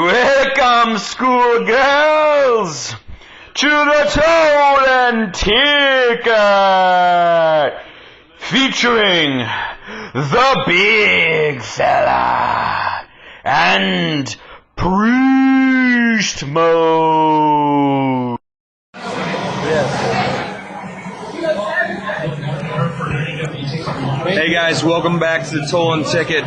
Welcome, schoolgirls, to the Tolan Ticket, featuring the big fella and priest mode. Hey guys, welcome back to the Tolan Ticket.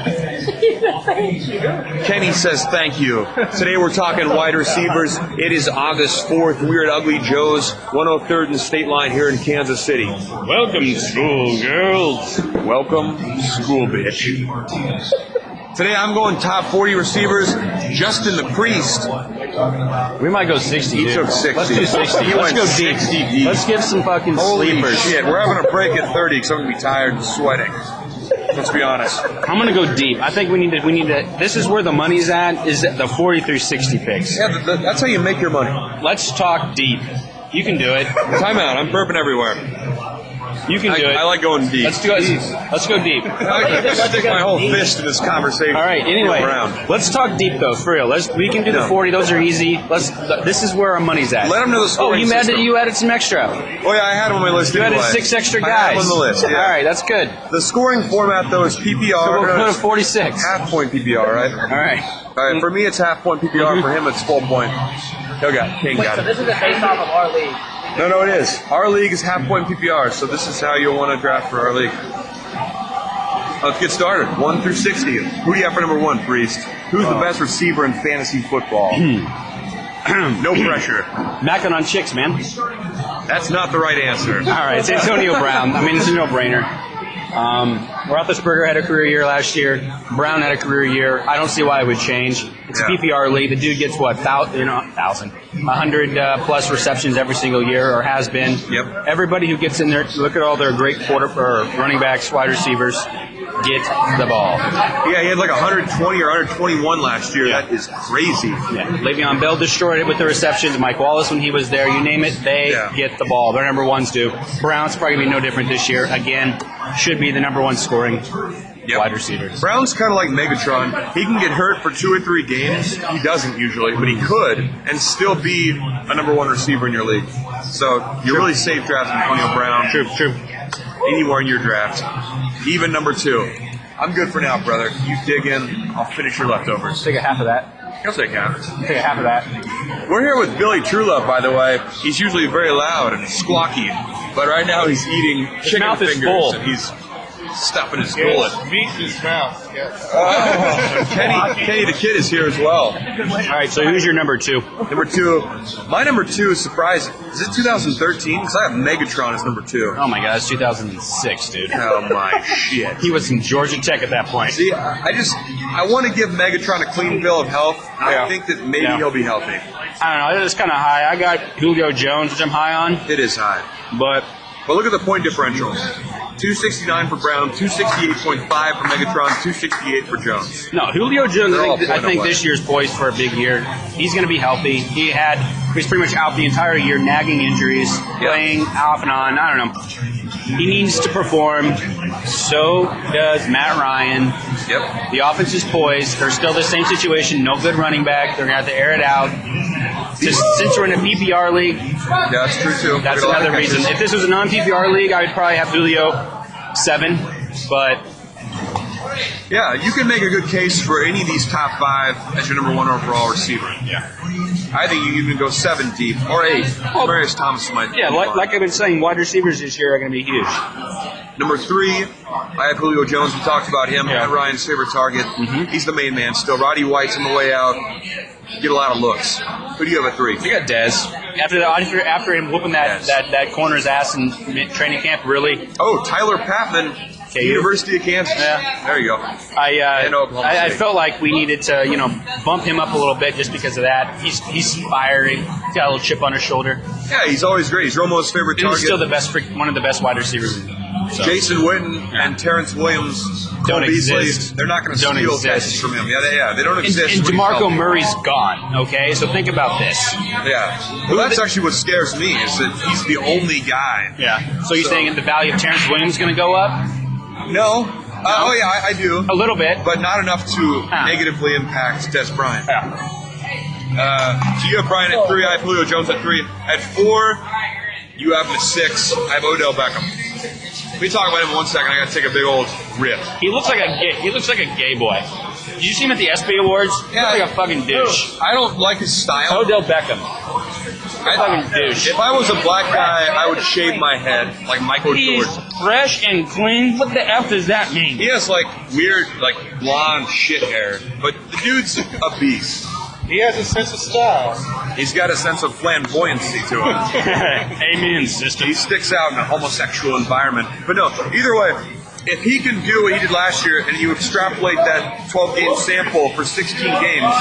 Thank you. Kenny says thank you. Today we're talking wide receivers. It is August 4th. We're at Ugly Joe's, 103rd and State Line here in Kansas City. Welcome, schoolgirls. Welcome, school bitch. Today I'm going top 40 receivers. Justin the Priest. We might go 60. He dude. took 60. Let's do 60. He Let's went go deep. 60 deep. Let's give some fucking Holy sleepers. shit, we're having a break at 30 because I'm going to be tired and sweating. Let's be honest. I'm gonna go deep. I think we need to. This is where the money's at. Is the 40 through 60 picks. Yeah, that's how you make your money. Let's talk deep. You can do it. Time out. I'm burping everywhere. You can do it. I like going deep. Let's do it. Let's go deep. I like to stick my whole fist in this conversation. All right. Anyway, let's talk deep though, for real. We can do the 40. Those are easy. This is where our money's at. Let them know the scoring system. You added some extra. Oh yeah, I had on my list. You added 6 extra guys. I had on the list. Yeah. All right, that's good. The scoring format though is PPR. So we'll put a 46. Half point PPR, right? All right. All right. For me, it's half point PPR. For him, it's full point. King got it. This is based off of our league. No, it is. Our league is half point PPR, so this is how you'll want to draft for our league. Let's get started. 1 through 60. Who do you have for number 1, Priest? Who's the best receiver in fantasy football? No pressure. Macking on chicks, man. That's not the right answer. All right, it's Antonio Brown. I mean, it's a no-brainer. Roethlisberger had a career year last year. Brown had a career year. I don't see why it would change. It's a PPR league. The dude gets 100 plus receptions every single year, or has been. Yep. Everybody who gets in there, look at all their great running backs, wide receivers, get the ball. Yeah, he had like 120 or 121 last year. Yeah. That is crazy. Yeah. Le'Veon Bell destroyed it with the receptions. Mike Wallace, when he was there, you name it, they get the ball. Their number ones do. Brown's probably going to be no different this year. Again, should be the number 1 scoring wide receiver. Brown's kind of like Megatron. He can get hurt for 2 or 3 games. He doesn't usually, but he could, and still be a number 1 receiver in your league. So you're really safe drafting Antonio Brown. True. Anywhere in your draft. Even number 2. I'm good for now, brother. You dig in. I'll finish your leftovers. Take a half of that. I'll take half. Take a half of that. We're here with Billy Trulove, by the way. He's usually very loud and squawky, but right now he's eating chicken mouth is fingers. full. And he's stuffing his gullet. Meat in his mouth. Yes. Kenny the Kid is here as well. All right, so who's your number 2? Number 2. My number 2 is surprising. Is it 2013? Because I have Megatron as number 2. Oh my God, it's 2006, dude. Oh my shit. He was in Georgia Tech at that point. See, I want to give Megatron a clean bill of health. I think that maybe he'll be healthy. I don't know, it's kind of high. I got Julio Jones, which I'm high on. It is high. But look at the point differential. 269 for Brown, 268.5 for Megatron, 268 for Jones. no, Julio Jones, I think away. this year's poised for a big year. He's going to be healthy. He's pretty much out the entire year, nagging injuries, playing off and on. I don't know. He needs to perform. So does Matt Ryan. Yep. The offense is poised. They're still the same situation. No good running back. They're going to have to air it out. Since we're in a PPR league, Yeah, that's true too. that's another reason. If this was a non-PPR league, I would probably have Julio 7, but yeah, you can make a good case for any of these top 5 as your number 1 overall receiver. yeah. I think you can even go 7 deep or 8. Marius Thomas might. Yeah, like I've been saying, wide receivers this year are going to be huge. Number 3, I have Julio Jones. We talked about him. Yeah. Ryan's favorite target. He's the main man still. Roddy White's on the way out. Get a lot of looks. Who do you have at 3? You got Dez. After him whooping that corner's ass in training camp, really. Oh, Tyler Patman, University of Kansas. Yeah. There you go. I felt like we needed to, bump him up a little bit just because of that. He's fiery. He's got a little chip on his shoulder. Yeah, he's always great. He's Romo's favorite And target. he's still one of the best wide receivers. So. Jason Witten and Terrence Williams don't Beasley, exist. they're not going to steal catches from him. Yeah, they don't exist. And DeMarco Murray's gone, okay? So think about this. Yeah. Well, that's actually what scares me, is that he's the only guy. Yeah. So you're saying the value of Terrence Williams is going to go up? No. I do. A little bit. But not enough to negatively impact Des Bryant. Yeah. So you have Brian at 3, I have Julio Jones at 3. At 4, you have him at 6. I have Odell Beckham. Let me talk about him in 1 second. I got to take a big old rip. He looks like a gay boy. Did you see him at the ESPY Awards? He Yeah. looks like a fucking douche. I don't like his style. Odell Beckham. Fucking douche. If I was a black guy, I would shave my head like Michael He's Jordan. fresh and clean. What the F does that mean? He has like weird, like blonde shit hair, but the dude's a beast. He has a sense of style. He's got a sense of flamboyancy to him. Amen, sister. He sticks out in a homosexual environment. But no, either way, if he can do what he did last year and you extrapolate that 12-game sample for 16 games,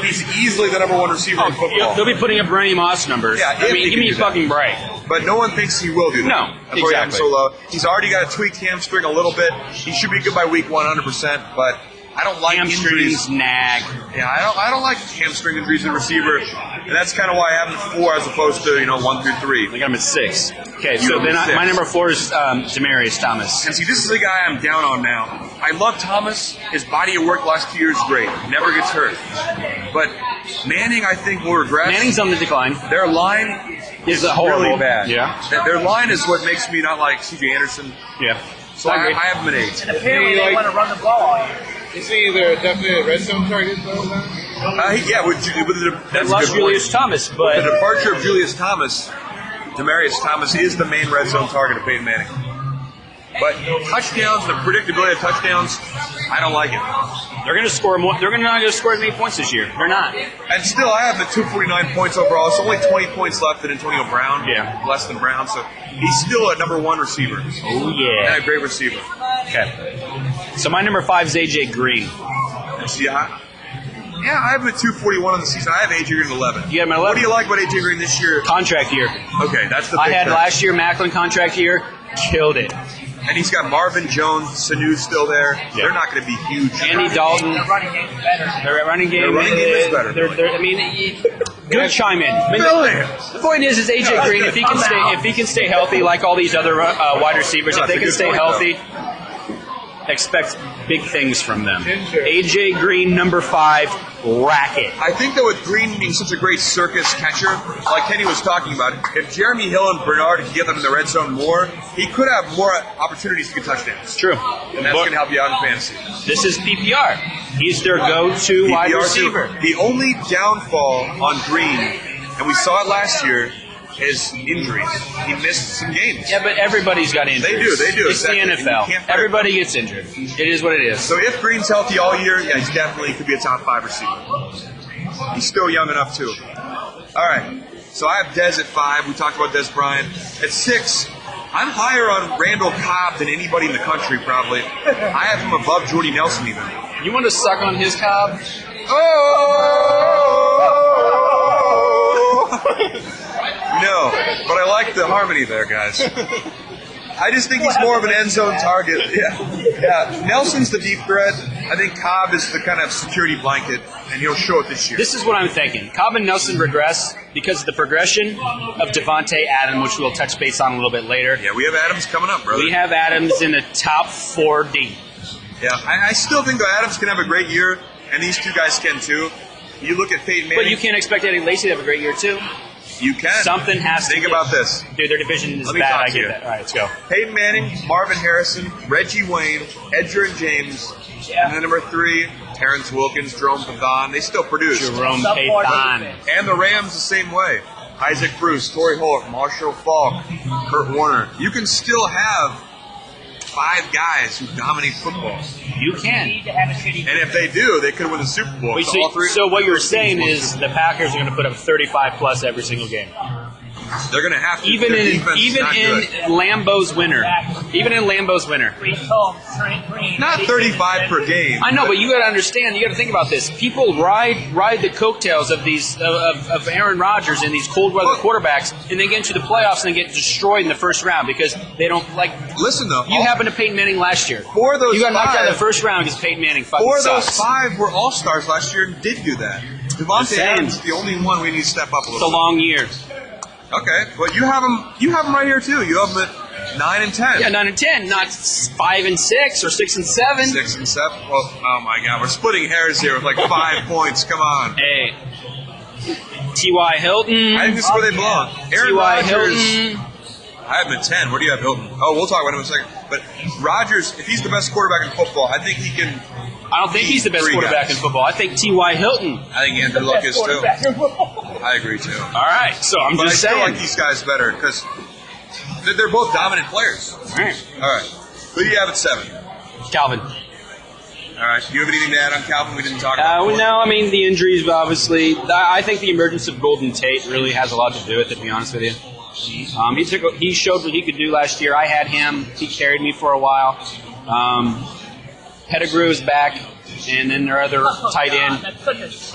he's easily the number 1 receiver in football. They'll be putting up Randy Moss numbers. Yeah, I if mean, he give can me do a that. fucking break. But no one thinks he will do that. No, That's why he has him exactly. so low. He's already got a tweaked hamstring a little bit. He should be good by week 100%, but I don't like injuries. Hamstrings, nag. Yeah, I don't like hamstring injuries in receiver, and that's kind of why I have him at 4 as opposed to 1 through 3. I got him at 6. Okay, You so have him then at 6. my number 4 is Demaryius Thomas. And see, this is the guy I'm down on now. I love Thomas. His body of work the last 2 years is great. Never gets hurt. But Manning, I think, will regress. Manning's on the decline. Their line Is is horrible. really bad. Yeah. Their line is what makes me not like C.J. Anderson. Yeah. So I agree. have him at 8. And apparently they want to run the ball all year. Is he either definitely a red zone target though? Yeah, with that's a lost good Julius point. Thomas, The but departure of Julius Thomas, Demaryius Thomas is the main red zone target of Peyton Manning. But touchdowns, the predictability of touchdowns, I don't like it. they're going to score more. They're not going to score as many points this year. They're not. And still, I have the 249 points overall. It's only 20 points left in Antonio Brown. Yeah. Less than Brown. So he's still a number 1 receiver. Oh And yeah. a great receiver. Okay. So my number 5 is AJ Green. And see, I have him at 241 on the season. I have AJ Green at 11. You have him at 11? What do you like about AJ Green this year? Contract year. Okay, that's the I big had thing. last year Macklin contract year. Killed it. And he's got Marvin Jones, Sanu still there. Yeah. They're not going to be huge. Andy Dalton. The running game's better. Their running game. Their running game is better. I mean, good chime in. I mean, the point is AJ Green. If he can stay healthy, like all these other wide receivers, No, if they that's a can good stay point, healthy, expect big things from them. AJ Green, number 5, racket. I think that with Green being such a great circus catcher, like Kenny was talking about, if Jeremy Hill and Bernard can get them in the red zone more, he could have more opportunities to get touchdowns. True. And that's going to help you out in fantasy. This is PPR. He's their go-to wide PPR too. receiver. The only downfall on Green, and we saw it last year, is injuries. He missed some games. Yeah, but everybody's got injuries. They do, It's exactly. the You NFL. can't fight Everybody gets injured. It is what it is. So if Green's healthy all year, yeah, he's definitely could be a top 5 receiver. He's still young enough too. All right. So I have Dez at 5. We talked about Dez Bryant. At 6, I'm higher on Randall Cobb than anybody in the country probably. I have him above Jordy Nelson even. You want to suck on his cob? No, but I like the harmony there, guys. I just think he's more of an end zone target. Yeah. Nelson's the deep threat. I think Cobb is the kind of security blanket, and he'll show it this year. This is what I'm thinking. Cobb and Nelson regress because of the progression of Devontae Adams, which we'll touch base on a little bit later. Yeah, we have Adams coming up, brother. We have Adams in the top 4 deep. Yeah, I still think though Adams can have a great year, and these two guys can too. You look at Peyton Manning. But you can't expect Eddie Lacy to have a great year, too. You can. Something has to think give. about this. Dude, their division is Let me bad. talk I to get you. that. All right, let's go. Peyton Manning, Marvin Harrison, Reggie Wayne, Edgerrin James, and then number 3, Terrence Wilkins, Jerome Pavon. They still produce. Jerome Sub- Payton. And the Rams the same way. Isaac Bruce, Torrey Holt, Marshall Faulk, Kurt Warner. You can still have 5 guys who dominate football. You You can. need to have a shitty And if they do, they could win the Super Bowl. Wait, all three- so what you're teams saying won is Super the Packers are going to put up 35 plus every single game, Bowl. They're going to have to. even Their in defense is even not in good. Lambeau's winner, even in Lambeau's winner. Green Cone, Trent Green. Not 35 per game. I know, but you got to understand. You got to think about this. People ride the coattails of these of Aaron Rodgers and these cold weather quarterbacks, and they get into the playoffs and they get destroyed in the first round because they don't like. Listen though, You happened to Peyton Manning last year. 4 of those You got knocked out in the 5 first round because Peyton Manning fucking 4 of those sucks. 5 were all stars last year and did do that. Devontae same. Adams is the only one we need to step up a It's a little. long year. Okay, well you have him. You have him right here too. You have him at 9 and 10. Yeah, 9 and 10, not 5 and 6 or 6 and 7. 6 and 7. Well, oh my God, we're splitting hairs here with like 5 points. Come on. Hey, T.Y. Hilton. I think this is where they belong. Aaron T.Y. Rodgers. Hilton. I have him at 10. Where do you have Hilton? Oh, we'll talk about him in a second. But Rodgers, if he's the best quarterback in football, I think he can. I don't think he's the best Three quarterback guys. in football. I think T.Y. Hilton. I think Andrew Luck is too. I agree too. All right, so I'm But I just still saying. like these guys better because they're both dominant players. All right. All right. Who do you have at 7? Calvin. All right. Do you have anything to add on Calvin we didn't talk about? Well, no, I mean, the injuries, obviously. I think the emergence of Golden Tate really has a lot to do with it, to be honest with you. He showed what he could do last year. I had him. He carried me for a while. Pettigrew is back, and then their other tight end.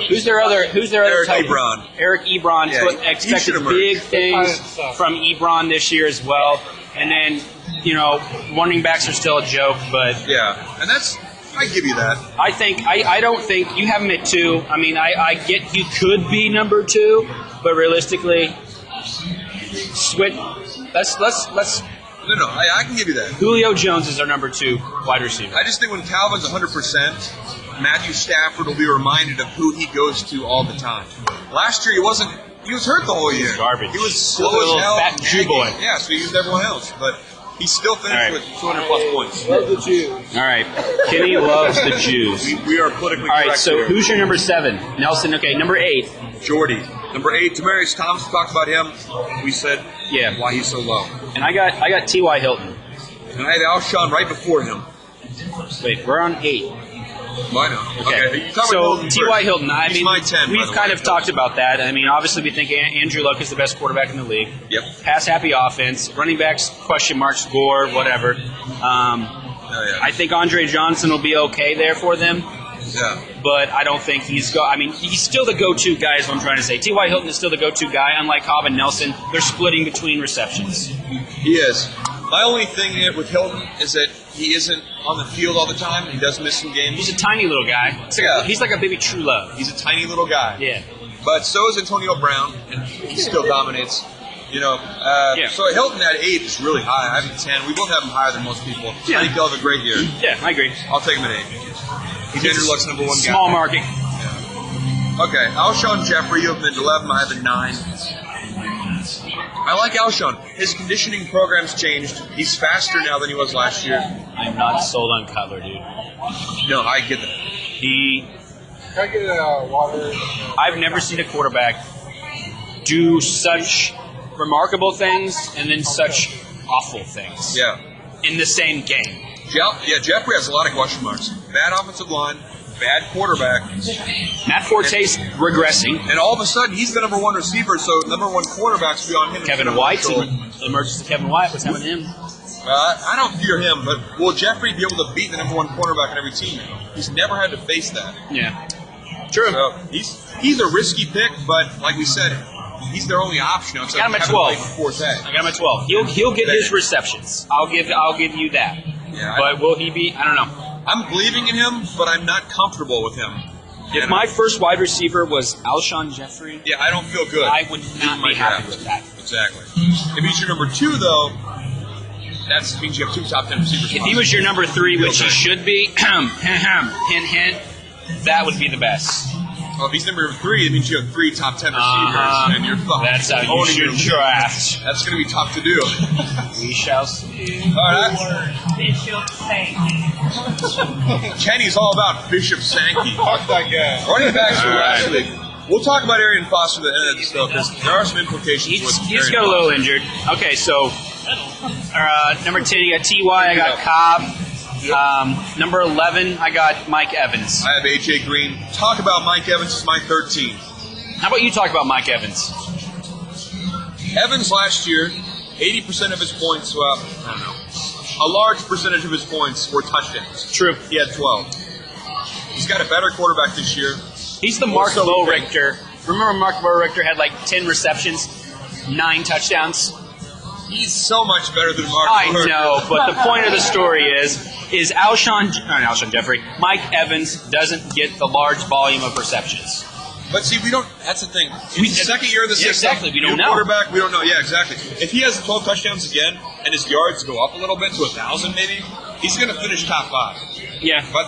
Who's their other Eric tight end? Ebron. Eric Ebron. Yeah, So he expected should emerge. big things from Ebron this year as well. And then, running backs are still a joke, but Yeah, and I give you that. I don't think you have him at 2. I mean, I get he could be number 2, but realistically, let's No, I can give you that. Julio Jones is our number 2 wide receiver. I just think when Calvin's 100%, Matthew Stafford will be reminded of who he goes to all the time. Last year he was hurt the whole year. Garbage. He was Just slow a little as hell. fat Jew nagging. boy. Yeah, so he used everyone else, but he still finished All right. with 200 plus points. Love the Jews. All right, Kenny loves the Jews. We are politically All right, correct so here. who's your number 7? Nelson. Okay, number 8. Jordy. Number 8, Demaryius Thomas. We talked about him. We said Yeah. why he's so low. And I got T.Y. Hilton. And I had Alshon right before him. Wait, we're on 8. Why not? Okay. You talk about So Hilton T.Y. first. Hilton. I He's mean, my 10. by we've the kind way. of talked about that. I mean, obviously we think Andrew Luck is the best quarterback in the league. Yep. Pass happy offense, running backs question marks, score, whatever. Oh, yeah. I think Andre Johnson will be okay there for them, Yeah. but I don't think he's still the go-to guy is what I'm trying to say. T.Y. Hilton is still the go-to guy, unlike Cobb and Nelson. They're splitting between receptions. He is. My only thing with Hilton is that he isn't on the field all the time. He does miss some games. He's a tiny little guy. He's like a baby True Love. He's a tiny little guy. Yeah. But so is Antonio Brown, and he still dominates. Yeah. So Hilton at 8 is really high. I have him at 10. We both have him higher than most people. Yeah. I think he'll have a great year. Yeah, I agree. I'll take him at 8. He's Andrew Luck's number 1 guy. Small market. Okay, Alshon Jeffrey, you have him at 11. I have him at 9. I like Alshon. His conditioning program's changed. He's faster now than he was last year. I'm not sold on Cutler, dude. No, I get that. He Can I get water? I've never seen a quarterback do such remarkable things and then such awful things Yeah. in the same game. Jeffrey has a lot of question marks. Bad offensive line, bad quarterback, Matt Forte's regressing. and all of a sudden he's the number 1 receiver, so number 1 quarterbacks will be on him. Kevin White, emergence of Kevin White. What's happening to him? I don't fear him, but will Jeffrey be able to beat the number 1 quarterback on every team now? He's never had to face that. Yeah. True. So he's a risky pick, but like we said, he's their only option. I got him at 12. I got him at 12. He'll get his receptions. I'll give you that. Yeah, But will he be? I don't know. I'm believing in him, but I'm not comfortable with him. If my first wide receiver was Alshon Jeffrey, Yeah, I don't feel good. I would not my be happy draft. with that. Exactly. If he's your number 2, though, that means you have 2 top 10 receivers. If he was your number 3, which he should be, hint, hint, that would be the best. Well, if he's number 3, it means you have 3 top 10 receivers, and you're fucking That's how you owning should your league. draft. That's going to be tough to do. We shall see. All right. Bishop Saint. Kenny's all about Bishop Sankey. Fuck that guy. Running backs for All right. last week. We'll talk about Arian Foster at the end of this, though, because there are some implications with He's Arian got a little Foster. injured. Okay, so number 10, you got T.Y., I got Cobb. Number 11, I got Mike Evans. I have A.J. Green. Talk about Mike Evans is my 13. How about you talk about Mike Evans? Evans last year, 80% of his points, well, I don't know, a large percentage of his points were touchdowns. True. He had 12. He's got a better quarterback this year. He's the Mark So we Lowe think- Richter. Remember Mark Lowe Richter had like 10 receptions, 9 touchdowns? He's so much better than Mark. I Lurk. know, but the point of the story is Alshon Jeffrey, Mike Evans doesn't get the large volume of receptions. But see, we don't. That's the thing. In the second year of the Yeah, system, exactly, we don't new know. quarterback, we don't know. Yeah, exactly. If he has 12 touchdowns again and his yards go up a little bit to 1,000, maybe he's going to finish top 5. Yeah. But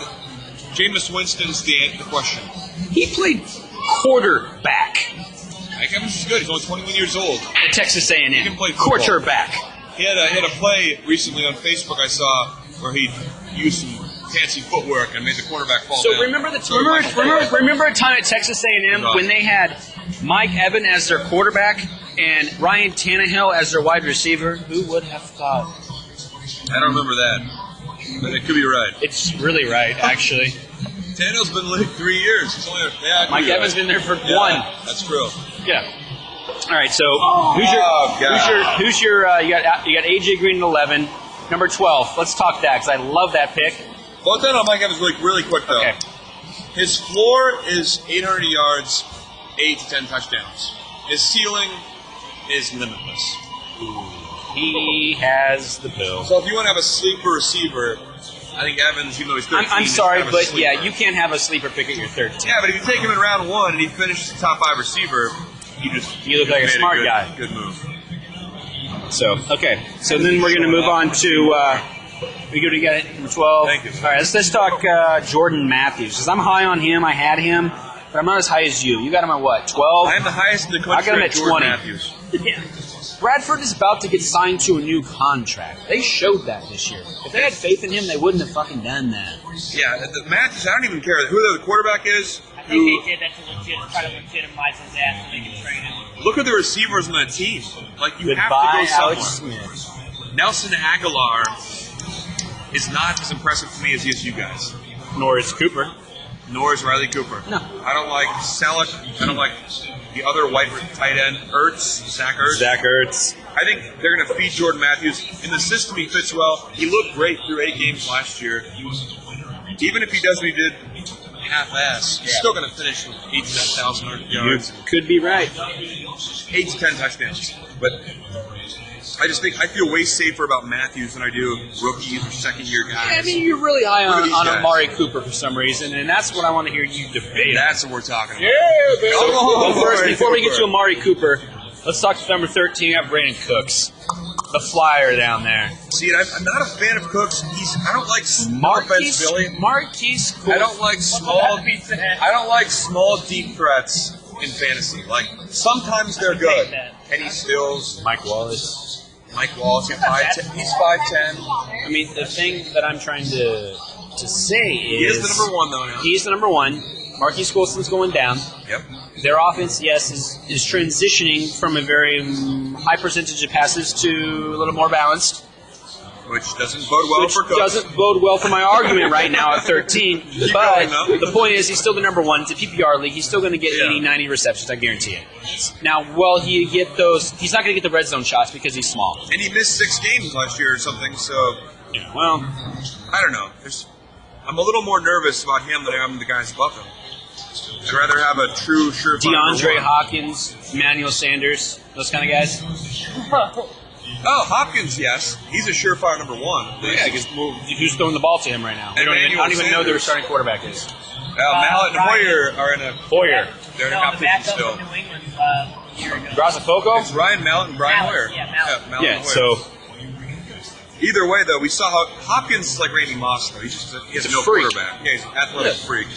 Jameis Winston's the question. He played quarterback Mike Evans is good. He's only 21 years old. At Texas A&M. He can play football. Quarterback. He had a play recently on Facebook I saw where he used some fancy footwork and made the quarterback fall So down. remember a time at Texas A&M when they had Mike Evans as their quarterback and Ryan Tannehill as their wide receiver? Who would have thought? I don't remember that, but it could be right. It's really right, actually. Tannehill's been in the league 3 years. He's only Mike Evans been there for yeah, one. That's true. Yeah. All right. So who's your you got AJ Green at 11, number 12. Let's talk that because I love that pick. Well, I'll tell you on Mike Evans really quick though. Okay. His floor is 800 yards, 8 to 10 touchdowns. His ceiling is limitless. He has the bill. So if you want to have a sleeper receiver, I think Evans, even though he's 13, I'm is sorry, kind of a but sleeper. yeah, you can't have a sleeper pick at your 13. Yeah, but if you take him in round 1 and he finishes the top 5 receiver, you look like a made smart guy. Good move. So okay, so then we're going to move on to we go to get it number 12. Thank you. All right, let's talk Jordan Matthews because I'm high on him. I had him, but I'm not as high as you. You got him at what? 12. I am the highest in the country. I got him at Jordan 20. Matthews. Yeah. Bradford is about to get signed to a new contract. They showed that this year. If they had faith in him, they wouldn't have fucking done that. Yeah, the Matthews. I don't even care who the quarterback is. I think they did that to try to legitimize his ass so they can trade him. Look at the receivers on that team. Like you Goodbye, have to go Alex somewhere. Smith. Nelson Aguilar is not as impressive to me as he is to you guys. Nor is Cooper. Nor is Riley Cooper. No. I don't like Selleck. I don't like the other white tight end, Zach Ertz. Zach Ertz. I think they're going to feed Jordan Matthews. In the system, he fits well. He looked great through 8 games last year. Even if he does what he did half-ass, he's still going to finish with 8 to 10,000 yards. You could be right. 8 to 10 touchdowns. But I just think I feel way safer about Matthews than I do rookies or second-year guys. I mean, you're really high Look at on these guys. Amari Cooper for some reason, and that's what I want to hear you debate. That's what we're talking about. baby. Well, first, before we get to Amari Cooper, let's talk to number 13. I got Brandon Cooks, the flyer down there. See, I'm not a fan of Cooks. I don't like Marquise Billy. Cooks. I don't like small. I don't like small deep threats in fantasy. Like sometimes they're good. Kenny Stills, Mike Wallace. Mike Wallace. He's 5'10". I mean, the thing that I'm trying to say is He is the number 1 though now. He's the number 1. Marquise Coulson's going down. Yep. Their offense, yes, is transitioning from a very high percentage of passes to a little more balanced. Which doesn't bode well Which for Cooks. doesn't bode well for my argument right now at 13. Keep But going, though. the point is, he's still the number 1. It's a PPR league. He's still going to get 80, 90 receptions. I guarantee it. Now, will he get those? He's not going to get the red zone shots because he's small. And he missed 6 games last year or something. So Yeah, well, I don't know. I'm a little more nervous about him than I am the guys above him. I'd rather have a true, surefire DeAndre number 1. Hopkins, Emmanuel Sanders, those kind of guys. Oh, Hopkins, yes. He's a surefire number 1. Yeah, because who's throwing the ball to him right now? I don't even know who their starting quarterback is. Mallet and Hoyer are in a Hoyer. They're in a No, the competition backup still. in New England a year ago. Grasafoco? It's Ryan Mallet and Brian Mallet, Hoyer. yeah, Mallet. Mallet Yeah, and Hoyer. so Either way, though, we saw how Hopkins is like Randy Moss, though. He has a no freak. quarterback. Yeah, he's an athletic Yeah. freak.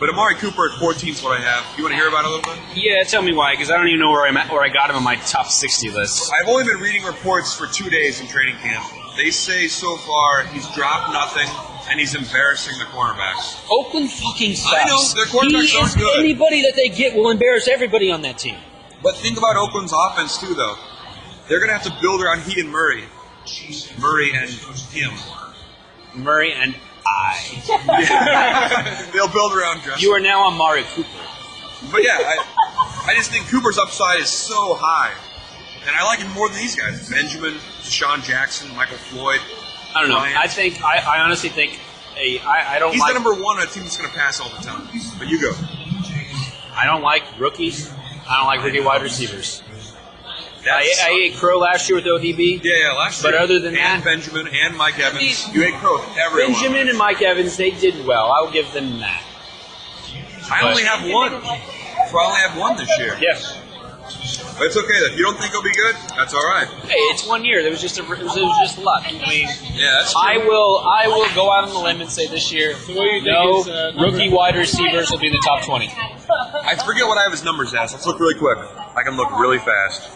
But Amari Cooper at 14 is what I have. You want to hear about it a little bit? yeah, tell me why, because I don't even know where I got him on my top 60 list. I've only been reading reports for 2 days in training camp. They say so far he's dropped nothing and he's embarrassing the cornerbacks. Oakland fucking sucks. I know, their quarterbacks aren't good. Anybody that they get will embarrass everybody on that team. But think about Oakland's offense, too, though. They're going to have to build around he and Murray. Murray and him. Murray and I. They'll build around Justin. You are now on Amari Cooper. But yeah, I just think Cooper's upside is so high. And I like him more than these guys. Benjamin, Deshaun Jackson, Michael Floyd. I don't know. Bryant. I honestly think I don't He's like the number 1 on a team that's going to pass all the time. But you go. I don't like rookies. I don't like rookie wide receivers. I ate crow last year with ODB. Yeah, last year. But other than and that, Benjamin and Mike Evans. You ate crow with everyone. Benjamin and Mike Evans, they did well. I will give them that. I only have one. So I only have one this year. Yeah. But it's okay. If you don't think he'll be good, that's all right. Hey, it's 1 year. There was just luck. I mean, Yeah, that's true. I will go out on the limb and say this year, no rookie wide receivers will be in the top 20. I forget what I have his numbers as. Let's look really quick. I can look really fast.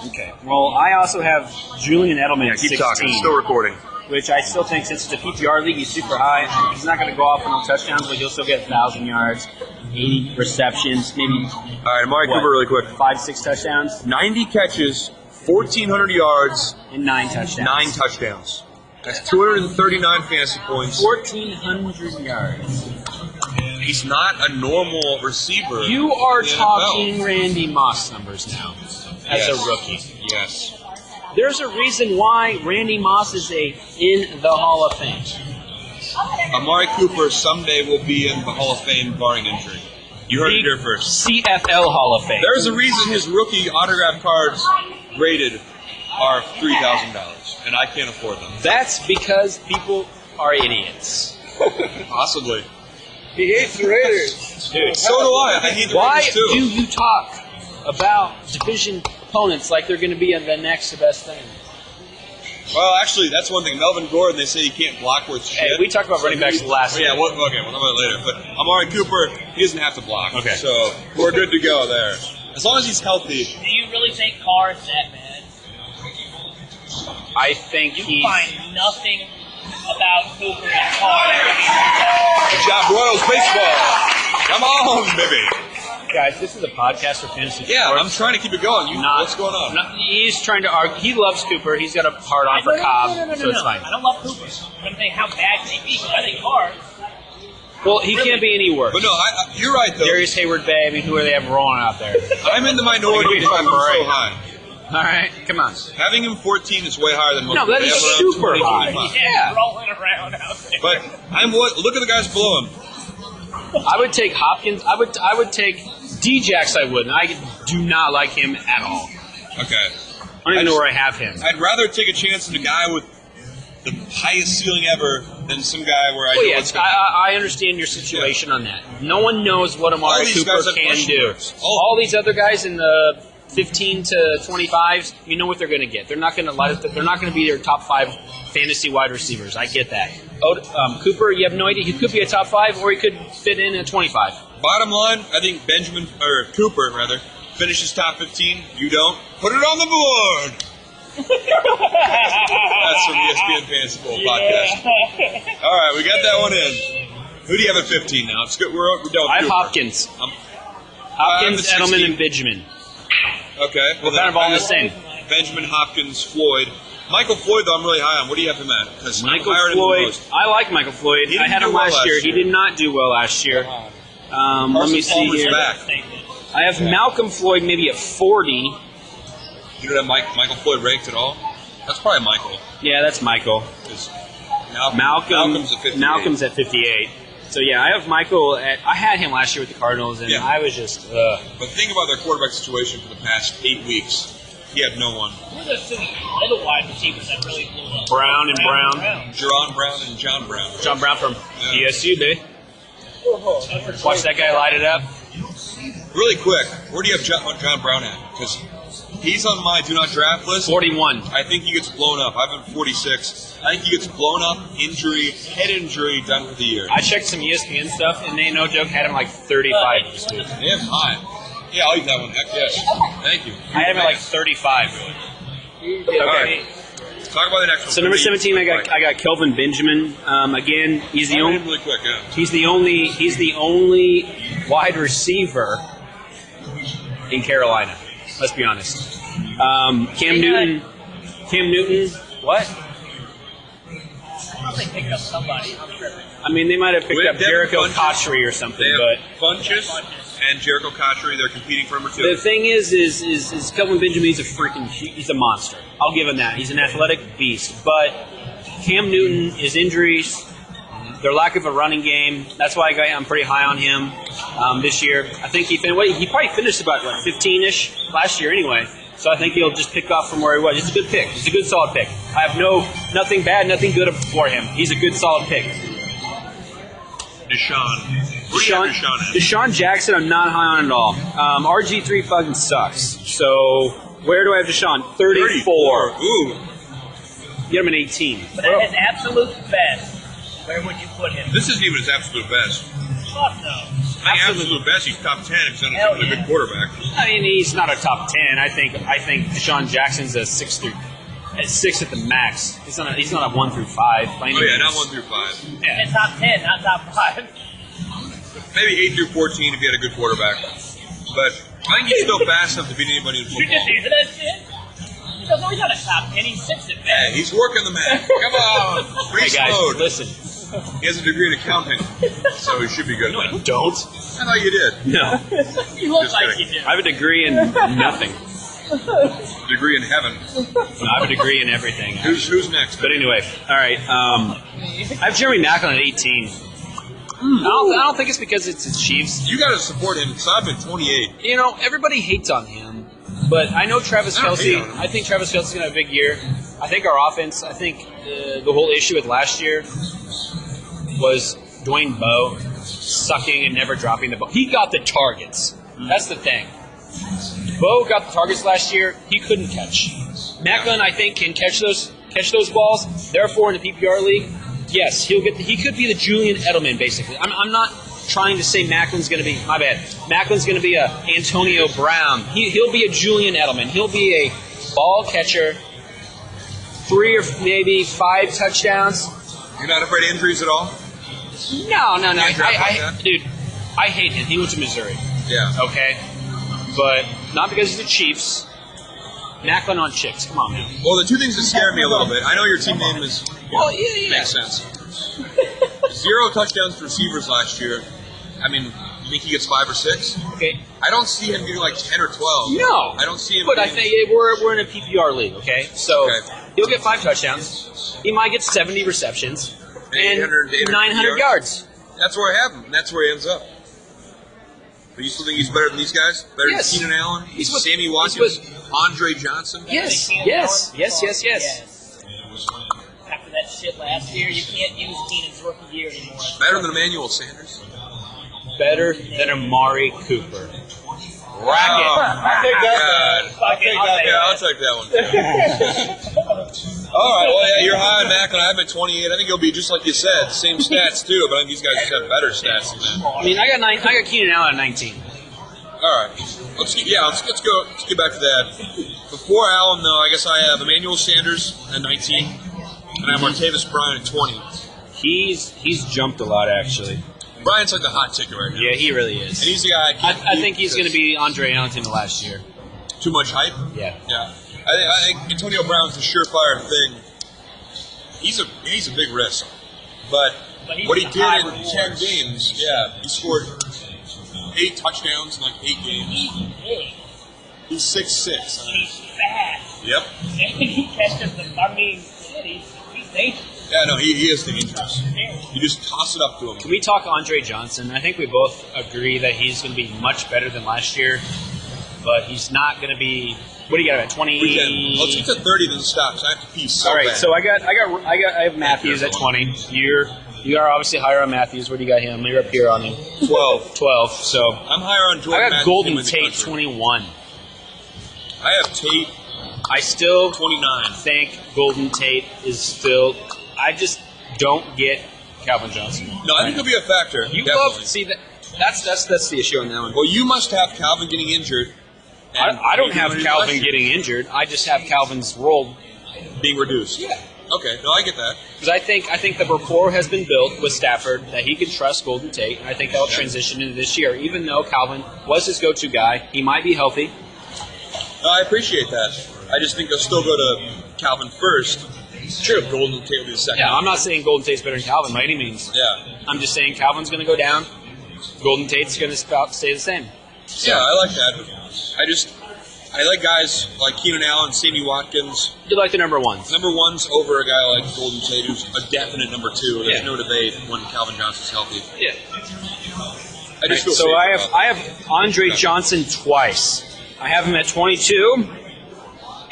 Okay. Well, I also have Julian Edelman at Keep 16. talking. Still recording. Which I still think, since it's a PPR league, he's super high. He's not going to go off on no touchdowns, but he'll still get 1,000 yards, 80 receptions, maybe All right, Amari Cooper really quick. 5-6 touchdowns, 90 catches, 1,400 yards, and 9 touchdowns. 9 touchdowns. That's 239 fantasy points. 1,400 yards. He's not a normal receiver. You are in the talking NFL. Randy Moss numbers now as a rookie. Yes. There's a reason why Randy Moss is in the Hall of Fame. Amari Cooper someday will be in the Hall of Fame barring injury. You heard it here first. CFL Hall of Fame. There's a reason his rookie autograph cards graded are $3,000, and I can't afford them. That's because people are idiots. Possibly. He hates the Raiders. Dude, So do I. I hate the why Raiders too. do you talk about division opponents like they're going to be the next best thing? Well, actually, that's one thing. Melvin Gordon, they say he can't block worth shit. Hey, we talked about running backs last Yeah, week. we'll talk about it later. But Amari Cooper, he doesn't have to block. Okay. So we're good to go there. As long as he's healthy. Do you really think Carr is that bad? I think You he's... find nothing about Cooper and Carr. Good job, Royals baseball. Come on, baby. Guys, this is a podcast for fantasy Yeah, sports. I'm trying to keep it going. What's going on? He's trying to argue. He loves Cooper. He's got a hard on for Cobb, so it's fine. I don't love Cooper. I'm saying how bad can he be? I think Carr. Well, he can't be any worse. But no, you're right, though. Darius Hayward Bay, I mean, who are they have rolling out there? I'm in the minority if I'm so high. All right, come on. Having him 14 is way higher than most No, that people. is They have him super 20, high. 25. Yeah. Rolling around out there. But look at the guys below him. I would take Hopkins. I would take D-Jax. I wouldn't. I do not like him at all. Okay. I don't even know where I have him. I'd rather take a chance on a guy with the highest ceiling ever than some guy where I Well, know yeah, what's going to I understand your situation on that. No one knows what Amari All these Cooper guys have can question do. marks. All these other guys in the 15 to 25s, you know what they're going to get. They're not going to They're not going to be their top 5 fantasy wide receivers. I get that. Cooper, you have no idea. He could be a top 5, or he could fit in at 25. Bottom line, I think Cooper finishes top 15. You don't. Put it on the board. That's from the ESPN Fantasy Bowl podcast. All right, we got that one in. Who do you have at 15 now? It's good. We're done with I have Cooper. Hopkins. I'm Hopkins, at Edelman, 16. and Benjamin. Okay. Well, We're kind of all the I same. have Benjamin, Hopkins, Floyd. Michael Floyd, though, I'm really high on. What do you have him at? Because Michael Floyd. I like Michael Floyd. He I didn't had do him well last year. last He year. did not do well last year. Let me see Palmer's here. back. I have Malcolm Floyd maybe at 40. You don't have Michael Floyd ranked at all? That's probably Michael. Yeah, that's Michael. 'Cause Malcolm's at 58. Malcolm's at 58. So yeah, I have Michael at. I had him last year with the Cardinals, and Yeah. I was just. But think about their quarterback situation for the past 8 weeks. He had no one. Who are those two little wide receivers that really blew up? Brown and Brown. Jerron Brown and John Brown. John Brown from Yeah. ESU, baby. Watch that guy light it up. Really quick, where do you have John Brown at? Because he's on my do not draft list. 41. I think he gets blown up. I have him 46. I think he gets blown up, head injury, done for the year. I checked some ESPN stuff, and they, no joke, had him like 35. They have high. Yeah, I'll eat that one. Heck yes. Thank you. I had him at like 35. Okay. All right. Talk about the next one. So number 17, I got Kelvin Benjamin. Again, he's the only. Really quick, yeah. He's the only wide receiver in Carolina. Let's be honest. Cam Newton. What? They picked up somebody. I'm sure. I mean, they might have picked We up have Devin Jericho Funchess. Cotchery or something, They but have Funchess and Jericho Cotchery. They're competing for number 2. the thing is Kelvin Benjamin. He's a monster. I'll give him that. He's an athletic beast. But Cam Newton, his injuries, their lack of a running game. That's why I'm pretty high on him this year. I think he probably finished about 15-ish last year anyway. So I think he'll just pick up from where he was. It's a good pick. It's a good solid pick. I have nothing bad, nothing good for him. He's a good solid pick. Deshaun. Where do you have Deshaun at? Deshaun Jackson, I'm not high on at all. RG3 fucking sucks. So where do I have Deshaun? 34. Ooh. Get him an 18. But at his absolute best, where would you put him? This isn't even his absolute best. Fuck no. I think absolute best, he's top 10 if he's Hell a good yeah. quarterback. I mean, he's not a top 10. I think Deshaun Jackson's a 6 at the max. He's not a 1 through 5. Oh yeah, not 1 through 5. Yeah. And top 10, not top 5. Maybe 8 through 14 if he had a good quarterback. But I think he's still fast enough to beat anybody in Did you football. just hear that shit? He doesn't he's not a top 10, he's 6 at Hey, best. he's working the math. Come on. Hey Priest guys, mode. listen. He has a degree in accounting, so he should be good. No, I don't. I thought you did. No. You look Just like kidding. you do. I have a degree in nothing. Degree in heaven. No, I have a degree in everything. Who's next? But anyway, all right. I have Jeremy Maclin at 18. I don't think it's because it's the Chiefs. You got to support him. So I've been 28. You know, everybody hates on him, but I know Travis I don't hate Kelce. on him. I think Travis Kelce's gonna have a big year. I think our offense. I think the whole issue with last year was Dwayne Bowe sucking and never dropping the ball. He got the targets. That's the thing. Bowe got the targets last year. He couldn't catch. Macklin, I think, can catch those balls. Therefore, in the PPR league, yes, he could be the Julian Edelman, basically. I'm not trying to say Macklin's going to be, my bad, Macklin's going to be a Antonio Brown. He'll be a Julian Edelman. He'll be a ball catcher, 3 or maybe 5 touchdowns. You're not afraid of injuries at all? No. Can't draft like that? Dude, I hate him. He went to Missouri, Yeah. okay? But not because he's the Chiefs. Macklin on chicks. Come on, man. Well, the two things that scare me a little bit. I know your team name is. Well, yeah. Makes sense. 0 touchdowns to receivers last year. I mean, you think he gets 5 or 6? Okay. I don't see him getting like 10 or 12. No. I don't see him. But I getting- think we're in a PPR league, okay? So Okay. he'll get 5 touchdowns. He might get 70 receptions and 800 900 yards. That's where I have him, and that's where he ends up. But you still think he's better than these guys? Better Yes. than Keenan Allen? He's with- Sammy he's Watkins? Andre Johnson? Yes. Keenan Yes. Allen? Yes. After that shit last year, you can't use Keenan's rookie year anymore. Better than Emmanuel Sanders? Better than Amari Cooper. Wow. I take that. God. Fuck it, I'll take Yeah, I'll that. take that one. All right, well, yeah, you're high on Mac, and I'm at 28. I think he'll be just like you said, same stats too, but I think these guys just have better stats than that. I mean, I got Keenan Allen at 19. All right, let's get back to that. Before Allen, though, I guess I have Emmanuel Sanders at 19, and I have Martavis Bryant at 20. He's jumped a lot, actually. Bryant's like the hot ticket right now. Yeah, he really is. And he's the guy I think he's going to be Andre Ellington the last year. too much hype. Yeah. Yeah, I think Antonio Brown's a surefire thing. He's a big risk, but he's what he a did high in reward. 10 games, yeah, he scored 8 touchdowns in like 8 games. He's big. He's 6'6". He's fast. Yep. And he catches the, shit, he's dangerous. Yeah, no, he is dangerous. You just toss it up to him. Can we talk Andre Johnson? I think we both agree that he's going to be much better than last year, but he's not going to be. What do you got at 20? We can. Let's get to 30 then stop. So I have to pee so All right, bad. so I have Matthews at 20. You are obviously higher on Matthews. Where do you got him? You're up here on him. 12. So I'm higher on Jordan I got Matthews Golden than in the Tate country. 21. I have Tate I still 29. think Golden Tate is still. I just don't get Calvin Johnson. No, I think he'll be a factor. You definitely. love see that. That's the issue on that one. Well, you must have Calvin getting injured. and I don't maybe have losing Calvin last year. getting injured. I just have Calvin's role being reduced. Yeah. Okay, no, I get that. because I think the rapport has been built with Stafford that he can trust Golden Tate, and I think that'll transition into this year. Even though Calvin was his go-to guy, he might be healthy. No, I appreciate that. I just think they'll still go to Calvin first. True. Golden Tate will be the second. Yeah, I'm not saying Golden Tate's better than Calvin by any means. Yeah. I'm just saying Calvin's going to go down. Golden Tate's going to stay the same. Yeah, I like that. I like guys like Keenan Allen, Sammy Watkins. You like the number ones. Number one's over a guy like Golden Tate, who's a definite number 2. There's Yeah. no debate when Calvin Johnson's healthy. Yeah. I just feel So safe I about have Andre Johnson twice. I have him at 22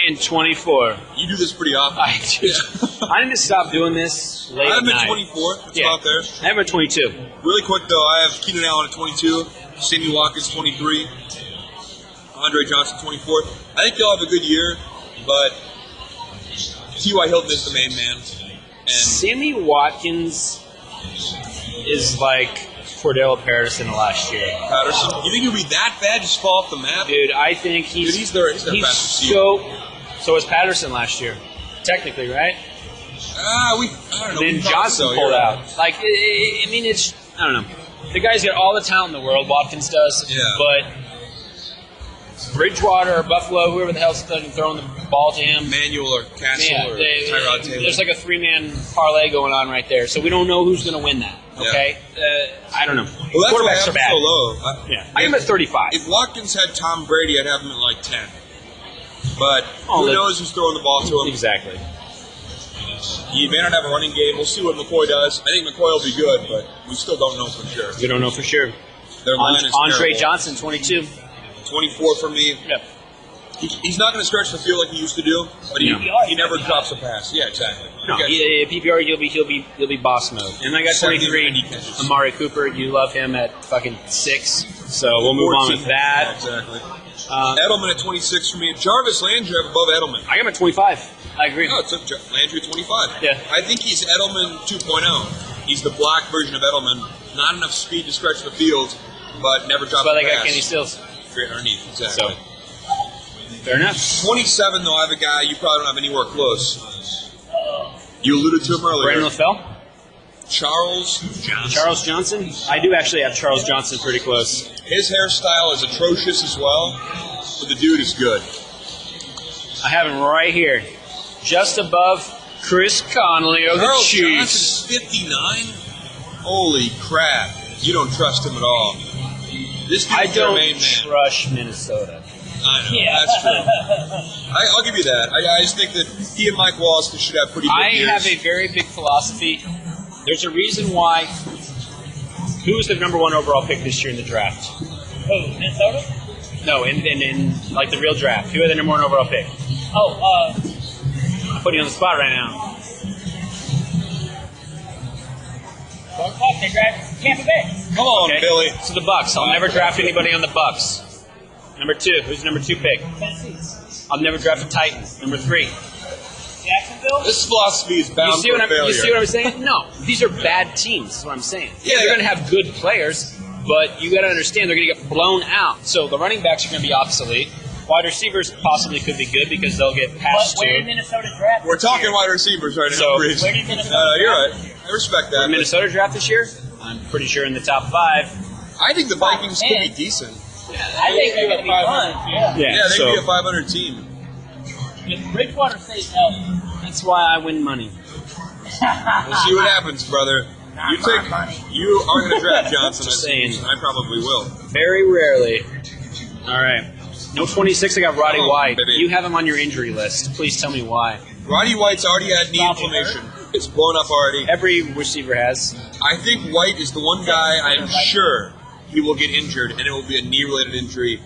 and 24. You do this pretty often. I need to stop doing this late I at have him night. at 24. It's Yeah. about there. I have him at 22. Really quick, though, I have Keenan Allen at 22, Sammy Watkins 23, Andre Johnson 24. I think they'll have a good year, but T.Y. Hilton is the main man. And Sammy Watkins is like Cordell Patterson last year. Patterson, you think he'll be that bad? Just fall off the map? Dude, I think Dude, he's their best receiver. so was Patterson last year. Technically, right? I don't know. Then we thought Johnson so, pulled you're out. right. Like, I mean, it's, I don't know. The guy's got all the talent in the world, Watkins does. Yeah. But Bridgewater or Buffalo, whoever the hell's throwing the ball to him. Manuel or Castle or Tyrod Taylor. There's like a three-man parlay going on right there. So we don't know who's going to win that, okay? I don't know. Well, that's what Quarterbacks are happens bad. so low. Yeah. I am at 35. If Watkins had Tom Brady, I'd have him at like 10. But Oh, who knows who's throwing the ball to him? Exactly. He may not have a running game. We'll see what McCoy does. I think McCoy will be good, but we still don't know for sure. We don't know for sure. Their line is Andre terrible. Johnson, 22. 24 for me. Yep. He's not going to stretch the field like he used to do, but he never drops a pass. Yeah, exactly. No, Okay. PPR, he'll be boss mode. And I got 23, Amari Cooper. You love him at fucking 6, so we'll move on with 14. that. Yeah, exactly. Edelman at 26 for me. Jarvis Landry I have above Edelman. I got him at 25. I agree. No, it's Landry at 25. Yeah. I think he's Edelman 2.0. He's the black version of Edelman. Not enough speed to stretch the field, but never drops But a I got pass. Kenny Stills. Straight underneath, exactly. So, fair enough. 27, though, I have a guy you probably don't have anywhere close. You alluded to him earlier. Brandon LaFell? Charles Johnson. Charles Johnson? I do actually have Charles Johnson pretty close. His hairstyle is atrocious as well, but the dude is good. I have him right here. Just above Chris Conley of the Charles Chiefs. Johnson's 59? Holy crap. You don't trust him at all. This dude's I their don't main man. trust Minnesota. I know, that's true. I'll give you that. I just think that he and Mike Wallace should have pretty good I years. have a very big philosophy. There's a reason why. Who was the number 1 overall pick this year in the draft? Who, Minnesota? No, in like the real draft. Who had the number 1 overall pick? Oh, I'm putting you on the spot right now. don't talk, they drafted Tampa Bay. Come on, Okay. Billy. So the Bucks. I'll never draft anybody on the Bucks. Number 2. Who's the number 2 pick? Tennessee. I'll never draft a Titan. Number 3. Jacksonville? This philosophy is bound You see for what failure. you see what I'm saying? No, these are bad teams. Is what I'm saying. Yeah, they're yeah. going to have good players, but you got to understand they're going to get blown out. So the running backs are going to be obsolete. Wide receivers possibly could be good because they'll get passed Where did to. Minnesota draft? We're this talking year? wide receivers right now, So- Breeze. Where did Minnesota You're draft right. this year? I respect that. Minnesota draft this year? I'm pretty sure in the top 5. I think the Vikings could be man. decent. I think they're going to be fun. Yeah. Yeah, they so could be a 500 team. If Bridgewater stays healthy. that's why I win money. We'll see what happens, brother. You are going to draft Johnson, Just I think, saying. and I probably will. Very rarely. All right. No 26. I got Roddy Oh, White. baby. You have him on your injury list. Please tell me why. Roddy White's already had knee Probably inflammation. It's blown up already. Every receiver has. I think White is the one guy I am sure he will get injured, and it will be a knee-related injury,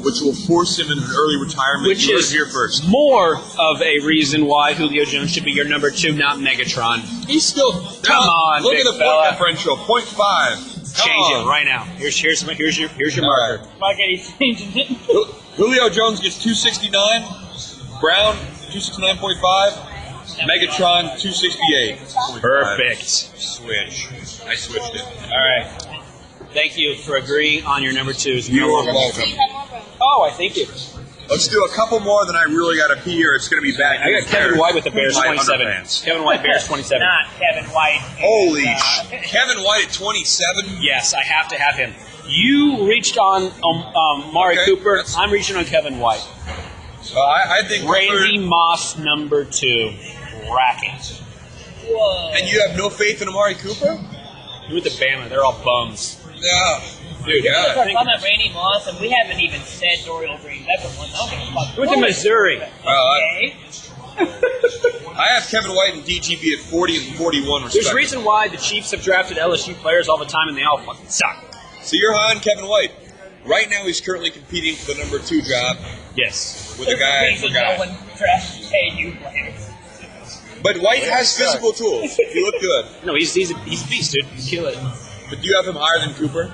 which will force him into an early retirement. Which You heard is it here first. more of a reason why Julio Jones should be your number 2, not Megatron. He's still Come on, Look big at the fella. point differential, 0.5. Change it right now. Here's your All marker. right. Like he's changing it. Julio Jones gets 269. Brown 269.5. Megatron 268. Perfect. Switch. I switched it. All right. Thank you for agreeing on your number 2s. You are welcome. Oh, I thank you. Let's do a couple more, then I really got to pee here. It's going to be bad. I got Kevin White with the Bears, My 27. underpants. Kevin White, Bears, 27. Not Kevin White. Holy Kevin White at 27? Yes, I have to have him. You reached on Mari Okay, Cooper. that's- I'm reaching on Kevin White. I think Randy Moss, number 2. Racket. Whoa. And you have no faith in Amari Cooper? You with the Bama, they're all bums. Yeah. Dude, Yeah. We're talking about Randy Moss, and we haven't even said Dorial Green. That's one. I don't give a fuck. He went to Missouri. Okay. I have Kevin White and DGB at 40 and 41 There's a respectively. reason why the Chiefs have drafted LSU players all the time, and they all fucking suck. So you're high on Kevin White. Right now, he's currently competing for the number 2 job Yes. with a guy I Reason forgot. no one drafts KU players. But White has physical tools. He looked good. No, he's a beast, dude. Kill it. But do you have him higher than Cooper?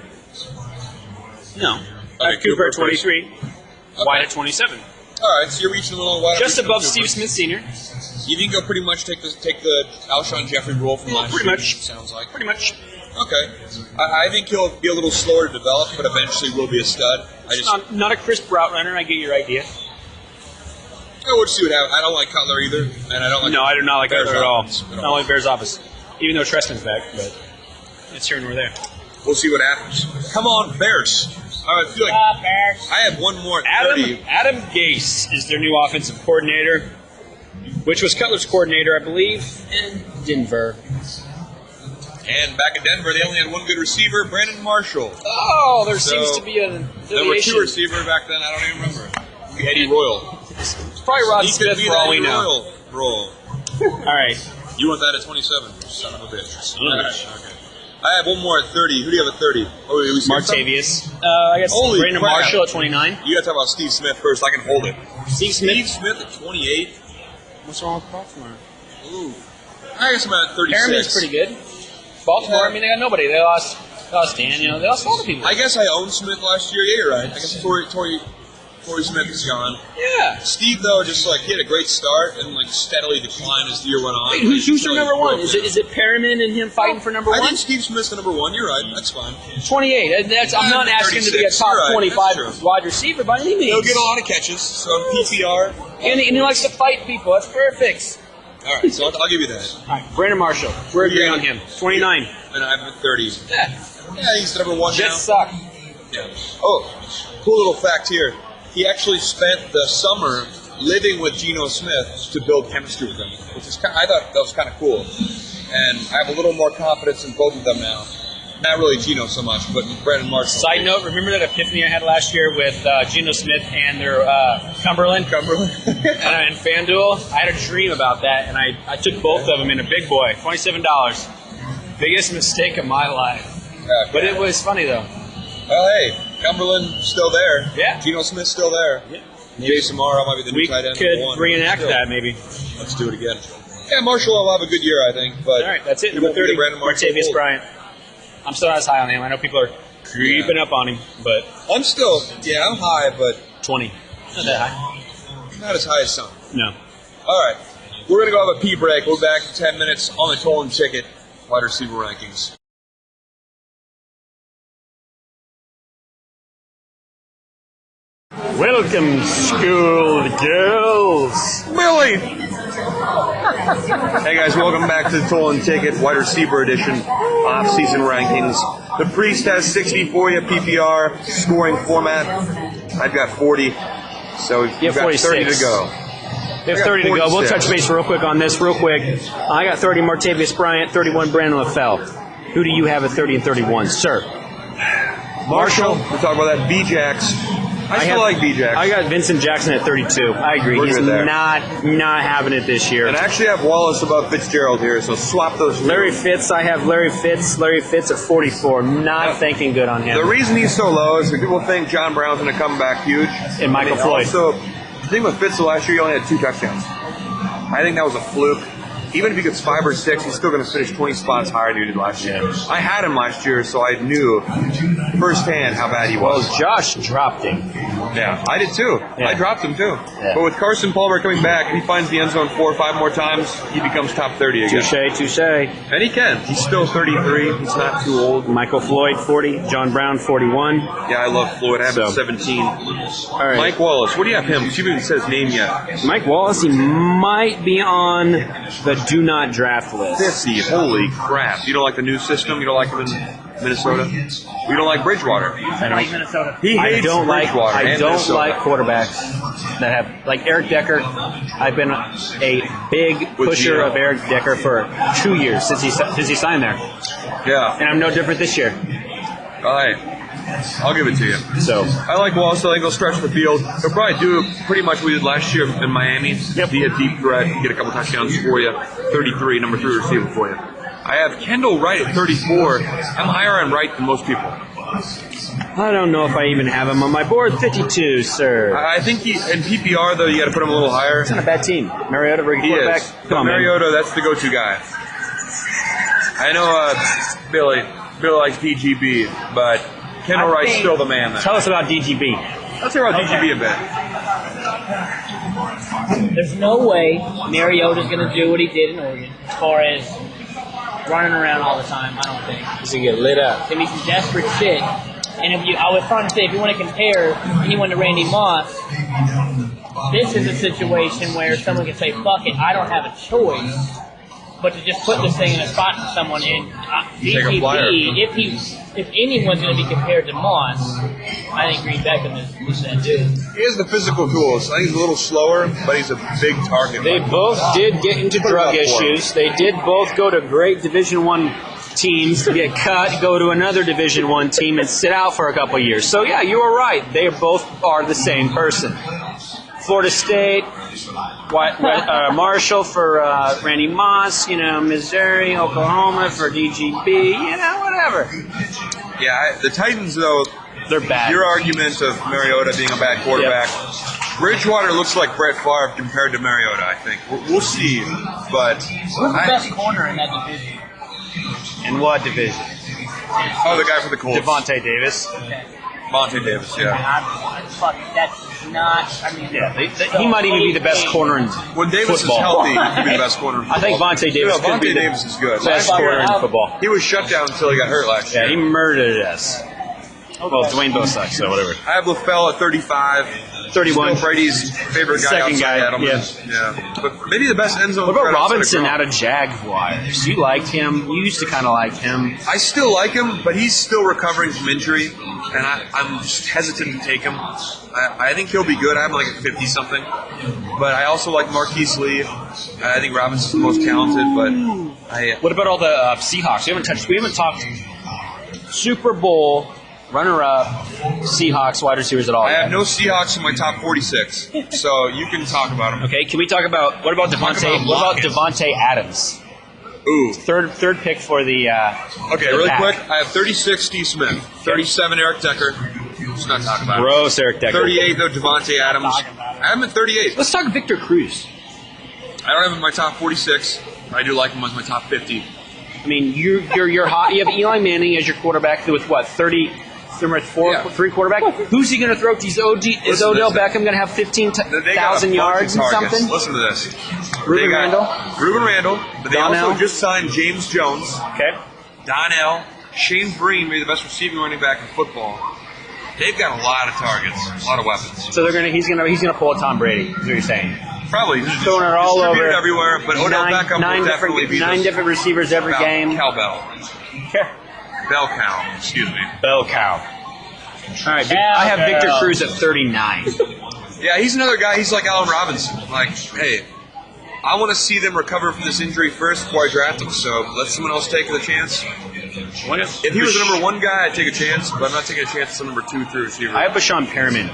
No. Okay, Cooper at Cooper 23. White at 27. All right, so you're reaching a little wide. Just above Steve Smith Sr. You think he'll pretty much take the Alshon Jeffrey role from last pretty year? much. Sounds like. Pretty much. Okay. I think he'll be a little slower to develop, but eventually will be a stud. Not a crisp route runner. I get your idea. We'll see what happens. I don't like Cutler either, and I don't like. No, I do not like Bears Cutler at all. offense I don't like Bears office. Even though Trestman's back, but it's here and we're there. We'll see what happens. Come on, Bears. I feel like Bears. I have one more at 30. Adam Gase is their new offensive coordinator, which was Cutler's coordinator, I believe, in Denver. And back in Denver, they only had one good receiver, Brandon Marshall. Oh, there So, seems to be an There were affiliation. 2 receivers back then. I don't even remember. Eddie Royal. It's probably Rod He could Smith be for all we that know. Royal role. All right. You want that at 27? Son of a bitch. Son of a bitch. Okay. I have one more at 30. Who do you have at 30? Oh, we skipped some? Martavius. I guess Holy Brandon crap. Marshall at 29. You got to talk about Steve Smith first. I can hold it. Steve Smith. Steve Smith at 28. What's wrong with Baltimore? Ooh. I guess I'm at 36. Perriman's pretty good. Baltimore, Yeah. I mean, they got nobody. They lost Daniel. They lost a lot of people. I guess I owned Smith last year. Yeah, you're right. I guess Torrey Smith is gone. Yeah. Steve, though, just like he had a great start and like steadily declined as the year went on. Wait, who's your Really number one? broke Is it Perriman and him fighting for number I one? think Steve Smith's the number 1. You're right. That's fine. 28. And I'm not asking him to be a 36, top you're right. 25 That's true. wide receiver by any means. He'll get a lot of catches. So PPR. And he likes to fight people. That's perfect. All right, so I'll give you that. All right, Brandon Marshall. We're agreeing Yeah. on him. 29. And I have him at 30. Yeah. Yeah, he's the number 1 now. Jets suck. Yeah. Oh, cool little fact here. He actually spent the summer living with Geno Smith to build chemistry with him, which is I thought that was kind of cool. And I have a little more confidence in both of them now. Not really Geno so much, but Brandon Marshall. Side note, remember that epiphany I had last year with Geno Smith and their Cumberland? And FanDuel? I had a dream about that, and I took both of them in a big boy, $27. Biggest mistake of my life. Yeah, But it was funny, though. well, hey, Cumberland still there. Yeah. Geno Smith still there. Yeah. Jason Morrow might be the new We tight end. could #1. reenact Still, that, maybe. Let's do it again. Yeah, Marshall will have a good year, I think. But All right, that's it. he Number won't be the 30, Brandon Marshall Martavius hold. Bryant. I'm still not as high on him. I know people are creeping up on him, but I'm still, I'm high, but 20. Not that high. not as high as some. No. All right, we're going to go have a pee break. We'll be back in 10 minutes on the Tolan Ticket wide receiver rankings. Welcome, school girls. Billy! Hey guys, welcome back to the Tolan Ticket wide receiver edition off-season rankings. The Priest has 60 for you, PPR scoring format. I've got 40, so you've got 46. 30 to go. We have I got 30 to go. We'll 46. touch base real quick on this, real quick. I got 30 Martavius Bryant, 31 Brandon LaFell. Who do you have at 30 and 31, sir? Marshall, we'll talk about that. B-Jax. I still like B-Jax. I got Vincent Jackson at 32. I agree. We're He's good there. not having it this year. And I actually have Wallace above Fitzgerald here, so swap those two. Larry Fitz, I have Larry Fitz at 44. Not thinking good on him. The reason he's so low is that people think John Brown's going to come back huge. And Michael Floyd. Also, the thing with Fitz last year, he only had 2 touchdowns. I think that was a fluke. Even if he gets 5 or 6, he's still going to finish 20 spots higher than he did last year. I had him last year, so I knew firsthand how bad he was. Well, Josh dropped him. Yeah, I did too. Yeah. I dropped him too. Yeah. But with Carson Palmer coming back, if he finds the end zone 4 or 5 more times, he becomes top 30 again. Touche. And he can. He's still 33. He's not too old. Michael Floyd, 40. John Brown, 41. Yeah, I love Floyd. I have him So. 17. All right. Mike Wallace, what do you have him? You haven't even said his name yet. Mike Wallace, he might be on the do not draft list. 50. Holy crap. You don't like the new system? You don't like him in Minnesota? You don't like Bridgewater? I like Minnesota. He hates Bridgewater. I and don't Minnesota. like quarterbacks that have, like Eric Decker. I've been a big pusher Gino. of Eric Decker for 2 years since he signed there, Yeah. and I'm no different this year. All right. I'll give it to you. So I like Wallace. I think he'll stretch the field. He'll probably do pretty much what he did last year in Miami. Be a deep threat, get a couple touchdowns for you. 33, number 3 receiver for you. I have Kendall Wright at 34. I'm higher on Wright than most people. I don't know if I even have him on my board. 52, sir. I think in PPR, though, you got to put him a little higher. It's not a bad team. Mariota, rookie He quarterback. is. Come on, Mariota, that's the go-to guy. I know Billy likes DGB, but Kendall Wright's still the man. man. Tell us about DGB. Let's hear about DGB a bit. There's no way Mariota's going to do what he did in Oregon as far as running around all the time. I don't think. He's going to get lit up. It's going to be some desperate shit. And I was trying to say, if you want to compare anyone to Randy Moss, this is a situation where someone can say, fuck it, I don't have a choice but to just put this thing in a spot for someone in DGB. If anyone's going to be compared to Moss, I think Green Beckham is that dude. He has the physical tools. I think he's a little slower, but he's a big target. They both did get into drug issues. They did both go to great Division I teams, get cut, go to another Division I team, and sit out for a couple years. So, yeah, you were right. They both are the same person. Florida State, Marshall for Randy Moss, Missouri, Oklahoma for DGB, whatever. Yeah, the Titans, though, they're bad. Your argument of Mariota being a bad quarterback, Bridgewater looks like Brett Favre compared to Mariota, I think. We'll see, but... Who's the best corner in that division? In what division? Oh, the guy for the Colts. Devontae Davis. Okay. Devontae Davis, yeah. That's not... He might even be the best corner in When Davis football. is healthy, he could be the best corner in football. I think Vontae Davis could be Davis is good. best corner in football. He was shut down until he got hurt last year. Yeah, he murdered us. Well, Dwayne Bowe sucks, so whatever. I have LaFell at 35. 31. Still Brady's favorite guy Second outside guy, Edelman. Yeah. But maybe the best end zone. What about threat outside of Robinson Gronk. out of Jaguars? You liked him. You used to kind of like him. I still like him, but he's still recovering from injury, and I'm just hesitant to take him. I think he'll be good. I have him like at 50-something. But I also like Marquise Lee. I think Robinson's the most talented, but What about all the Seahawks? We haven't talked Super Bowl runner-up Seahawks wide receivers at all. I have no Seahawks in my top 46, so you can talk about them. Okay, can we talk about what about Devontae Adams? Ooh. Third pick for the Okay, the really pack. quick. I have 36 Steve Smith, 37 Eric Decker. Let's not talk about it. Gross, Eric Decker. 38 though Devontae Adams. I have him at 38. Let's talk Victor Cruz. I don't have him in my top 46. I do like him as my top 50. I mean, you're hot. You have Eli Manning as your quarterback with what 3 quarterback. Who's he going to throw to? Is Odell Beckham going to have 15,000 yards and something? Listen to this. Ruben Randall, but they Donnell. also just signed James Jones, Okay. Donnell, Shane Breen, maybe the best receiving running back in football. They've got a lot of targets, a lot of weapons. So he's gonna pull a Tom Brady. Is what you're saying? Probably Throwing it all over everywhere, but Odell Beckham will definitely be nine different receivers every game. Cowbell. Bell cow, excuse me. Bell cow. All right, I have Victor Cruz at 39. Yeah, he's another guy. He's like Allen Robinson. Like, hey, I want to see them recover from this injury first before I draft him. So let someone else take the chance. If he was the number 1 guy, I'd take a chance, but I'm not taking a chance as the number 2, 3 receiver. I have Bashawn Perriman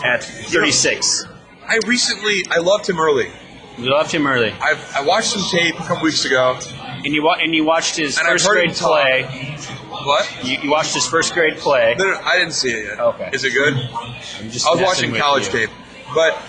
at 36. I loved him early. You loved him early, I watched some tape a couple weeks ago. and you watched his And first I've heard grade him talk. play. What? You watched his first grade play. No, I didn't see it yet. Okay. Is it good? I'm just I was messing watching with college you. tape, but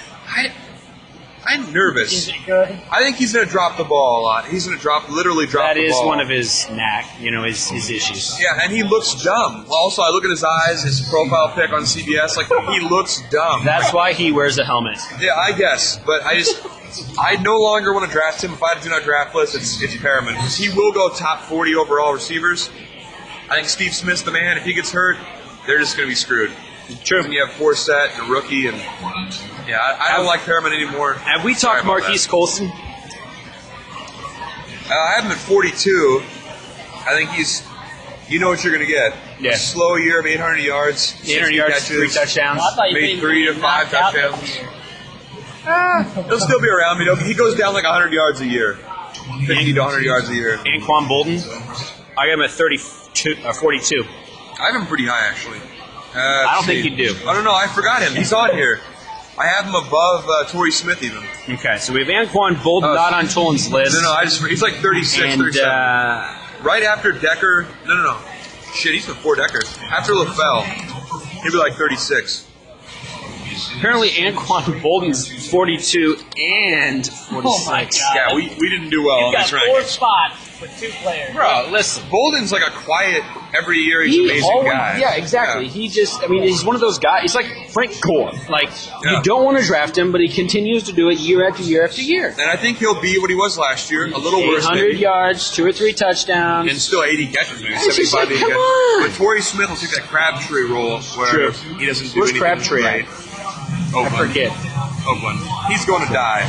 I'm nervous. Is it good? I think he's going to drop the ball a lot. He's going to literally drop That the is ball. one of his his issues. Yeah, and he looks dumb. Also, I look at his eyes, his profile pic on CBS, like, he looks dumb. That's why he wears a helmet. Yeah, I guess, but I no longer want to draft him. If I do not draft list, it's Perriman, because he will go top 40 overall receivers. I think Steve Smith's the man. If he gets hurt, they're just going to be screwed. True. When you have Forsett, a rookie, and I don't like Perriman anymore. Have we Sorry talked about Marquise that. Colston? I have him at 42. I think you know what you're going to get. Yeah. A slow year of 800 yards, 800 yards, catches, 3 touchdowns. Well, I thought you made said 3 to 5 knocked out touchdowns. this year. He'll still be around me. He goes down like 100 yards a year, 50 to 100 yards a year. Anquan Bolden. I got him at 42. I have him pretty high, actually. I don't think you do. I don't know. I forgot him. He's on here. I have him above Torrey Smith even. Okay, so we have Anquan Bolden not on Tolan's list. No, he's like 36, and 37. Right after Decker. No. Shit, he's before Decker. After LaFell. He'll be like 36. Apparently, Anquan Bolden's 42 and 46. Oh my God. Yeah, we didn't do well You've on got this 4 ranking. spots with 2 players. Bro, listen. Bolden's like a quiet, every year he's an amazing guy. Yeah, exactly. Yeah. He just, I mean, he's one of those guys. He's like Frank Gore. Like, Yeah. you don't want to draft him, but he continues to do it year after year after year. And I think he'll be what he was last year, a little worse 800 maybe. yards, 2 or 3 touchdowns. And still 80 catches, maybe It's just 75 like, 80 come catches. on. But Torrey Smith will take that Crabtree role where True. he doesn't do Where's anything Crabtree right. at? Oakland. I forget. Oakland. He's going to die.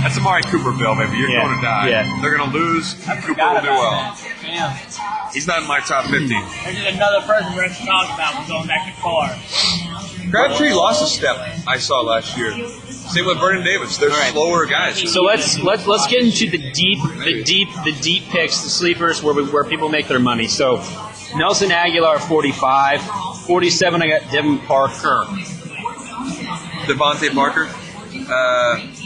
That's Amari Cooperville, baby. You're Yeah. going to die. Yeah. They're going to lose. Cooper Forgot will do about well. that. Damn. He's not in my top 50. There's just another person we're going to talk about. We're going back to Carr. Crabtree lost a step I saw last year. Same with Vernon Davis. They're right. slower guys. So let's get into the deep picks, the sleepers where people make their money. So Nelson Aguilar 45, 47 I got Devin Parker. Devontae Parker,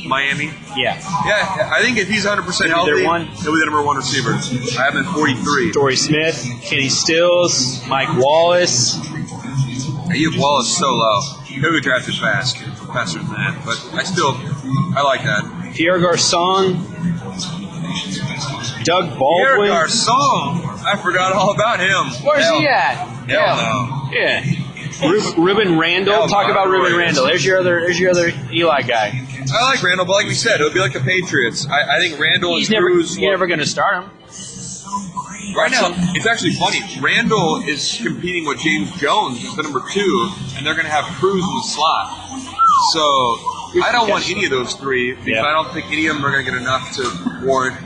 Miami. Yeah. Yeah, I think if he's 100% healthy, their one. he'll be the number 1 receiver. I have him at 43. Torrey Smith, Kenny Stills, Mike Wallace. You have Wallace so low. He'll be drafted faster than that. But I like that. Pierre Garcon, Doug Pierre Baldwin. Garcon. I forgot all about him. Where's Hell, he at? Hell no. Yeah. Ruben Randall. Hell Talk no, about Ruben Royals. Randall. There's your other Eli guy. I like Randall, but like we said, it'll be like the Patriots. I think Randall and Cruz. You're never going to start him. Right now, it's actually funny. Randall is competing with James Jones as the number 2, and they're going to have Cruz in the slot. So I don't want any of those 3 because Yeah. I don't think any of them are going to get enough to warrant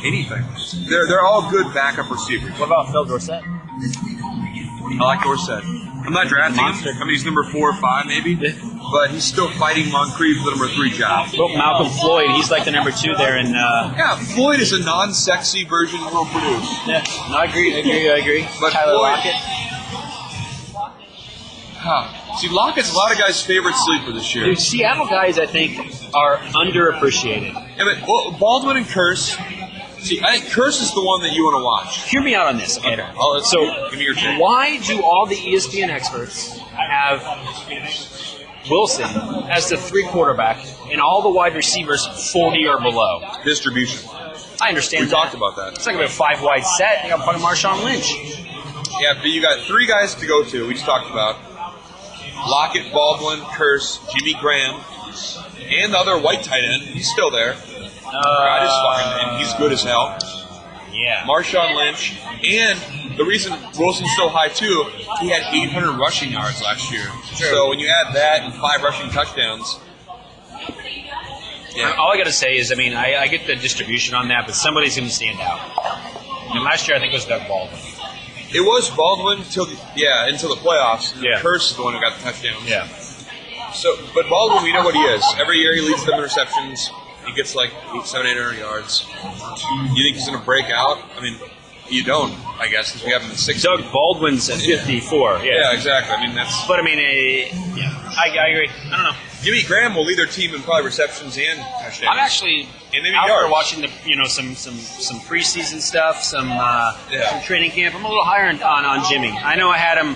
anything. They're all good backup receivers. What about Phil Dorsett? I like Dorsett. I'm not drafting him. I mean, he's number 4 or 5 maybe, but he's still fighting Moncrief for the number 3 job. But Malcolm Floyd, he's like the number 2 there in. Yeah, Floyd is a non-sexy version of Will Produce. Yeah, no, I agree. But Tyler Floyd- Lockett. See, Lockett's a lot of guys' favorite sleeper this year. Dude, Seattle guys, I think, are underappreciated. Yeah, but Baldwin and Curse. See, I think Curse is the one that you want to watch. Hear me out on this, okay? So, give me your take. why do all the ESPN experts have Wilson as the 3 quarterback and all the wide receivers 40 or below? Distribution. I understand We that. talked about that. It's like a 5-wide set. You got fucking Marshawn Lynch. Yeah, but you got 3 guys to go to. We just talked about Lockett, Baldwin, Curse, Jimmy Graham, and the other white tight end. He's still there. And he's good as hell. Yeah. Marshawn Lynch, and the reason Wilson's so high too, he had 800 rushing yards last year. Sure. So when you add that and 5 rushing touchdowns, yeah. All I got to say is, I mean, I get the distribution on that, but somebody's going to stand out. And last year, I think it was Doug Baldwin. It was Baldwin until the playoffs. Yeah. Curse is the one who got the touchdowns. Yeah. So, but Baldwin, we know what he is. Every year he leads them in receptions. He gets like 800 yards. You think he's going to break out? I mean, you don't, I guess, because we have him at 60. Doug Baldwin's at 54. Yeah, exactly. I mean, that's. But I mean, I agree. I don't know. Jimmy Graham will lead their team in probably receptions and touchdowns. I'm actually And maybe out there yards. watching the some preseason stuff, some training camp. I'm a little higher on Jimmy. I know I had him,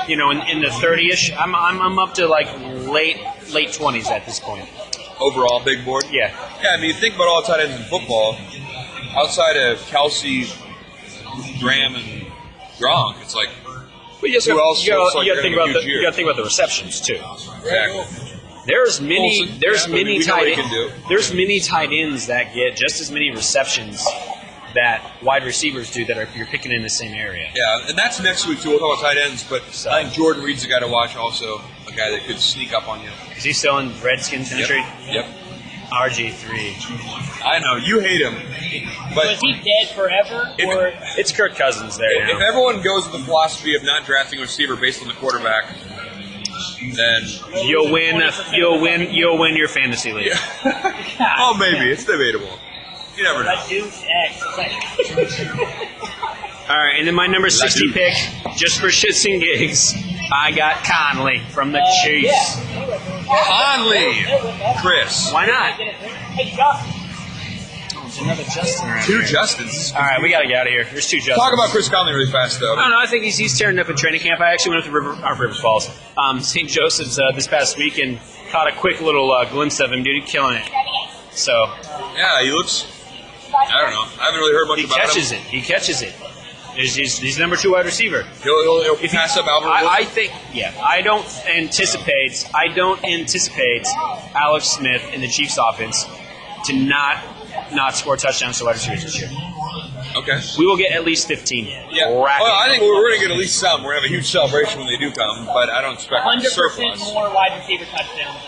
in the 30ish. I'm up to like late 20s at this point. Overall, big board. Yeah. Yeah, I mean, think about all tight ends in football. Outside of Kelsey, Graham, and Gronk, it's like But you Who else You looks got like to they're think gonna about have a huge year? you got to think about the receptions too. exactly. There's many Olsen, there's yeah, many we know tight what he can do. there's many tight ends that get just as many receptions that wide receivers do that you're picking in the same area. Yeah, and that's next week too. We'll talk about tight ends, but I think Jordan Reed's a guy to watch. Also, a guy that could sneak up on you. Is he still in Redskins country? Yep. RG3. I know you hate him, Was but he dead forever? If- Or It's Kirk Cousins there if now. everyone goes with the philosophy of not drafting a receiver based on the quarterback, then You'll win your fantasy league. oh, maybe it's debatable. You never know. a douche X. All right, and then my number 60 pick, just for shits and gigs, I got Conley from the Chiefs. Conley, Chris. Why not? Hey, Josh. another Justin. Right Two here. Justins. All right, we got to get out of here. There's two Justins. Talk about Chris Conley really fast, though. I don't know. I think he's tearing up in training camp. I actually went up to Rivers Falls, St. Joseph's this past week and caught a quick little glimpse of him, dude. He's killing it. So Yeah, he looks. I don't know. I haven't really heard much about him. He catches it. He's number 2 wide receiver. He'll pass up Albert Wilson. I think, yeah. I don't anticipate Alex Smith in the Chiefs' offense to not score touchdowns to wide receivers this year. Okay. We will get at least 15. Yeah. Well, I think we're going to get at least some. We're going to have a huge celebration when they do come, but I don't expect 100% surplus. more wide receiver touchdowns.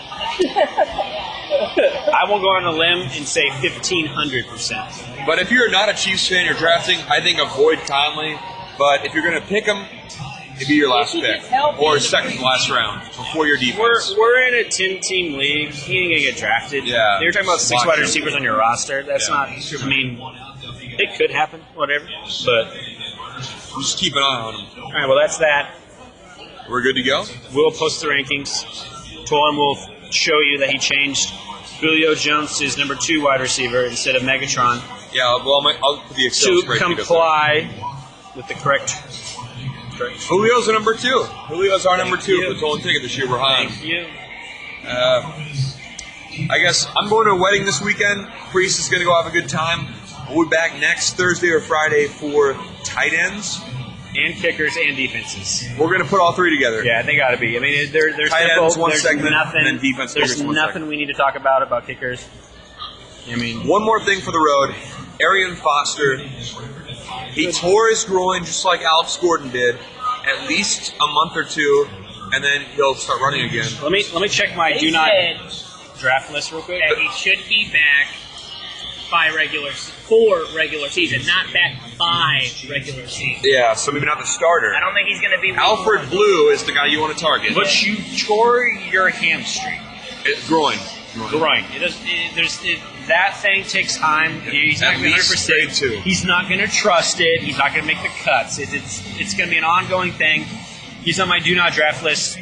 I will go on a limb and say 1,500%. But if you're not a Chiefs fan, you're drafting, I think avoid Conley. But if you're going to pick him, it'd be your last pick. Or second to last round before your defense. We're in a 10-team league. He ain't going to get drafted. Yeah. You're talking about 6 Lock wide him. receivers on your roster. That's not, I mean, it could happen, whatever. But, Just keep an eye on him. all right, well, that's that. We're good to go? We'll post the rankings. Tolan will show you that he changed Julio Jones to his number 2 wide receiver instead of Megatron Yeah, well, I'll put the Excel to spreadsheet up there. comply with the correct. Julio's a number 2. Julio's our number 2 for the Tolan Ticket this year. We're high. Thank you. I guess I'm going to a wedding this weekend. Priest is going to go have a good time. We'll be back next Thursday or Friday for tight ends. And kickers and defenses. We're going to put all 3 together. Yeah, they got to be. I mean, there's Tight simple. ends, one There's segment, nothing. and then defense, There's kickers, one nothing segment. we need to talk about kickers. I mean, One more thing for the road. Arian Foster, he tore his groin just like Alex Gordon did, at least a month or 2, and then he'll start running again. let me check my They do not said draft list real quick. that he should be back for regular season, not back by regular season. Yeah, so maybe not the starter. I don't think he's going to be Alfred Blue is the guy you want to target. But you tore your hamstring. Groin. Groin. That thing takes time. He's not At going to least 100%. grade 2. He's not going to trust it. He's not going to make the cuts. It's going to be an ongoing thing. He's on my do not draft list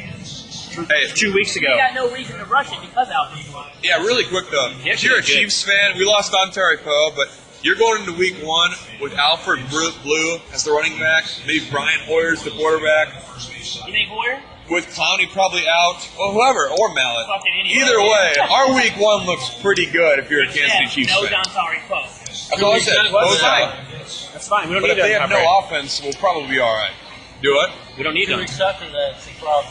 Hey, 2 weeks ago. He got no reason to rush it because Alfred's gone. yeah, really quick though. Yeah, If you're a good. Chiefs fan, we lost Ontario Poe, but you're going into week 1 with Alfred Blue as the running back, maybe Brian Hoyer's the quarterback, You think Hoyer? with Clowney probably out, well, whoever, or Mallet. Fucking anyway. Either way, our week 1 looks pretty good if you're a Kansas City Chiefs no fan. Don Sorry Poe. That's all I said. Poe's out. That's fine. We don't But need if they to have no offense, we'll probably be all right. Do it. We don't need 2 them. weeks after that, 6 o'clock.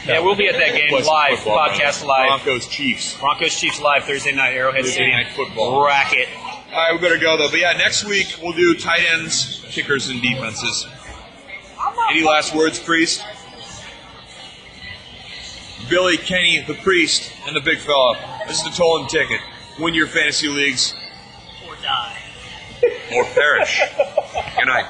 Yeah, we'll be at that game Plus live, football, podcast live. Broncos Chiefs. Broncos Chiefs live Thursday night, Arrowhead Thursday Stadium. night football. Racket. All right, we better go though. But yeah, next week we'll do tight ends, kickers, and defenses. Any last words, Priest? Billy, Kenny, the Priest, and the big fella. This is the Tolan Ticket. Win your fantasy leagues Or die. or perish. Good night.